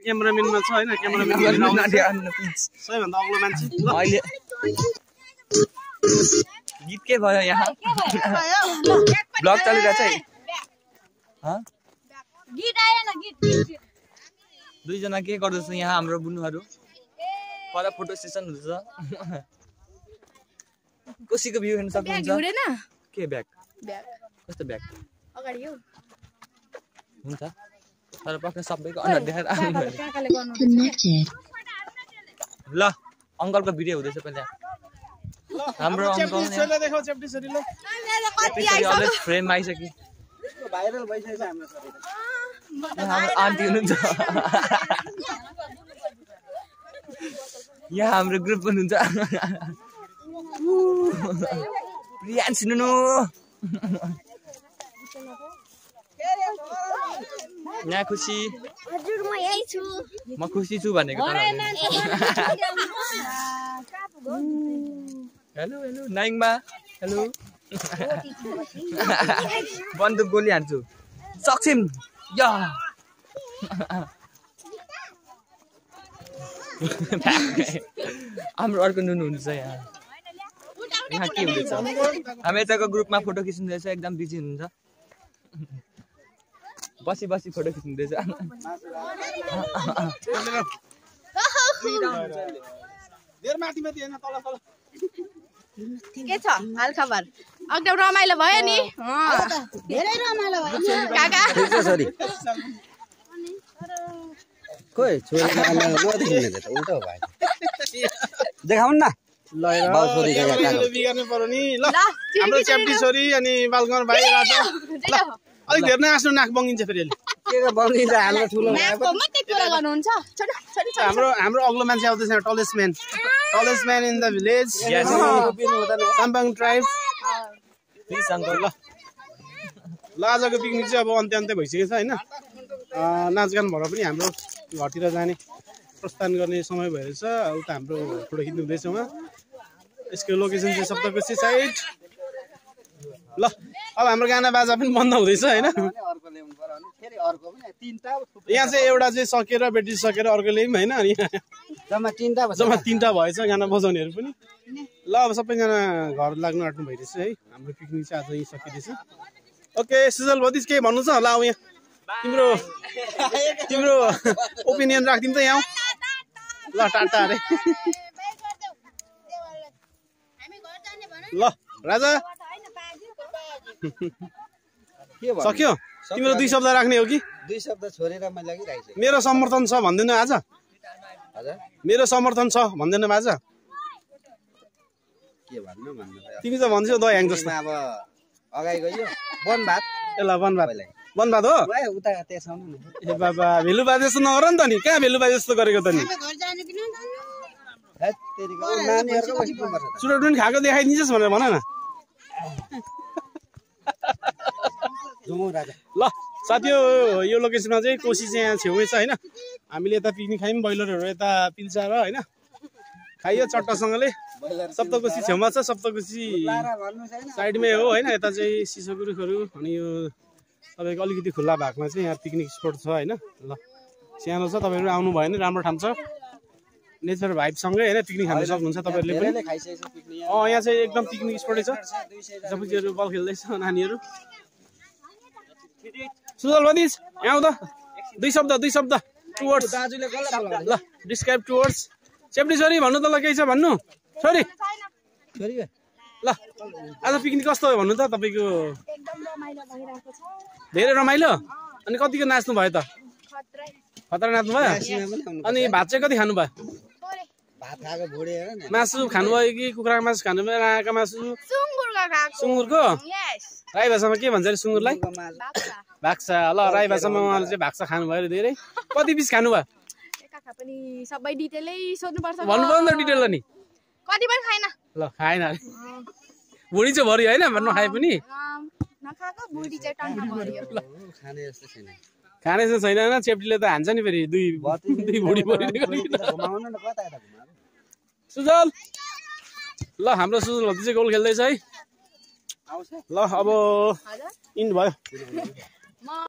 क्यामेराम्यानमा छ हैन क्यामेराम्यान सबैभन्दा अग्लो मान्छे अहिले गीत के भयो यहाँ ब्लग चलिरहेछ है गीत आएन गीत दुईजना के गर्दैछ यहाँ हाम्रो बुनुहरू पर फोटो सेसन हुन्छ कोसीको भ्यू हेर्न सक्नुहुन्छ के ब्याग कस्तो ब्याग अगाडि हो हुन्छ तर पक्कै सबैको अनुहार देखाएर आउनु ल अंकलको भिडियो हुँदैछ पहिला हाम्रो अंकल देखाउ चेप्टी छोरीले अलरेडी फ्रेम आइसक्यो भाइरल भइसक्यो हाम्रो हाम्रो आन्टी हुनुहुन्छ यहाँ हाम्रो ग्रुप हुनुहुन्छ प्रियान्स नुनु यहाँ खुसी हजुर म यही छु म खुसी छु भनेको हेलो हेलो नाइङमा हेलो बन्दुक गोली हान्छु सक्छिम या हाम्रो अर्को नुनु हुन्छ यहाँ यहाँ के हुँदैछ हामी यताको ग्रुपमा फोटो खिच्नुहुँदैछ एकदम बिजी हुनुहुन्छ बसी बसी फोटो खिच्नुहुँदैछ के छ हाल खबर एकदम रमाइलो भयो नि धेरै रमाइलो भयो काका सरी खोइ छोरी नदेखिने त उल्टो भयो देखाउन न ल बिगार्नु पर्यो नि ल हाम्रो चेप्टी छोरी अनि बालकुमार भाइ राजा ल अलिक धेरै नै आफ्नो नाक बङ्गिन्छ फेरि के बङ्गिन्छ हाम्रो ठुलो मात्रै कुरा गर्नुहुन्छ हाम्रो अग्लो मान्छे आउँदैछ tallest man in the village Sampang tribe please uncle ल आजको पिकनिक चाहिँ अब अन्त्य भइसकेको छ हैन नाचगान भएर पनि हाम्रो घरतिर जाने प्रस्थान गर्ने समय भएछ उता हाम्रो फोटो खिच्नु हुँदैछ उहाँ यसको लोकेसन चाहिँ सप्तकोशी साइड ल अब हाम्रो गाना बाजा पनि बन्द हुँदैछ हैन यहाँ चाहिँ एउटा चाहिँ सकेर बेटी सकेर अर्को ल्यायौँ हैन अनि जम्मा तीनटा भएछ गाना बजाउनेहरू पनि ल अब सबैजना घर लाग्नु आँट्नु भइरहेछ है हाम्रो पिकनिक चाहिँ आज यहीँ सकिरहेछ ओके सुजल भतिज के भन्नु छ ल आऊ यहाँ तिम्रो ओपिनियन राख्दिम त यहाँ ल टाटा अरे ल राजा सक्यो तिम्रो 2 शब्द राख्ने हो कि 2 शब्द छोडेर मैले लागिरहेको छु मेरो समर्थन छ भन्दैन आज हजुर मेरो समर्थन छ भन्दैन आज के भन्नु तिमी त भन्छौ द ह्याङ जस्तो अब अगाडि गयो वनभात ए ल वनभात हो उता त्यसौँ न ए बाबा भेलु बाजे जस्तो नगर नि त नि कहाँ भेलु बाजे जस्तो गरेको त नि चुरोट पनि खाएको देखाइदिन्छस् भनेर भन न ल साथी यो लोकेसनमा चाहिँ कोसी चाहिँ यहाँ छेउमै छ हैन हामीले यता पिकनिक खायौँ बैलरहरू यता पिल्चा र हैन खाइयो चट्टासँगले सप्तकोशी छेउमा छ सप्तकोशी साइडमै हो हैन यता चाहिँ सिसोको रुखहरू अनि यो तपाईँको अलिकति खुल्ला भागमा चाहिँ यहाँ पिकनिक स्पोट छ हैन ल सानो छ तपाईँहरू आउनु भयो भने राम्रो ठाउँ छ नेचर भाइबसँगै हैन पिकनिक खान सक्नुहुन्छ तपाईँहरूले पनि यहाँ चाहिँ एकदम पिकनिक स्पोटै छ सबैहरू बल खेल्दैछ नानीहरू सुजल भतिज यहाँ आऊ त 2 शब्द 2 वर्ड्स ल डिस्क्राइब 2 वर्ड्स चेप्टी छोरी भन्नु त ल केही छ भन्नु छोरी ल आज पिकनिक कस्तो भयो भन्नु त तपाईँको धेरै रमाइलो अनि कतिको नाच्नु भयो त खतरा नाच्नु भयो अनि भात चाहिँ कति खानु भयो मासु खानुभयो कि कुखुराको मासु खानुभयो राँगाको मासु सुँगुरको राई भाषामा के भन्छ अरे सुँगुरलाई भाक्सा ल राई भाषामा उहाँले चाहिँ भाक्सा खानुभयो अरे धेरै कति पिस खानुभयो सबै डिटेलै सोध्नुपर्छ भन्नु पर्यो नि त डिटेल नि कति पनि खाएन ल खाएन अरे भुँडी चाहिँ भरियो होइन नखाए पनि खाने जस्तो छैन होइन चेप्टीले त हान्छ नि फेरि 2 भुँडी भरिदिएको सुजल ल हाम्रो सुजल भति चाहिँ गोल खेल्दैछ है ल अब इन भयो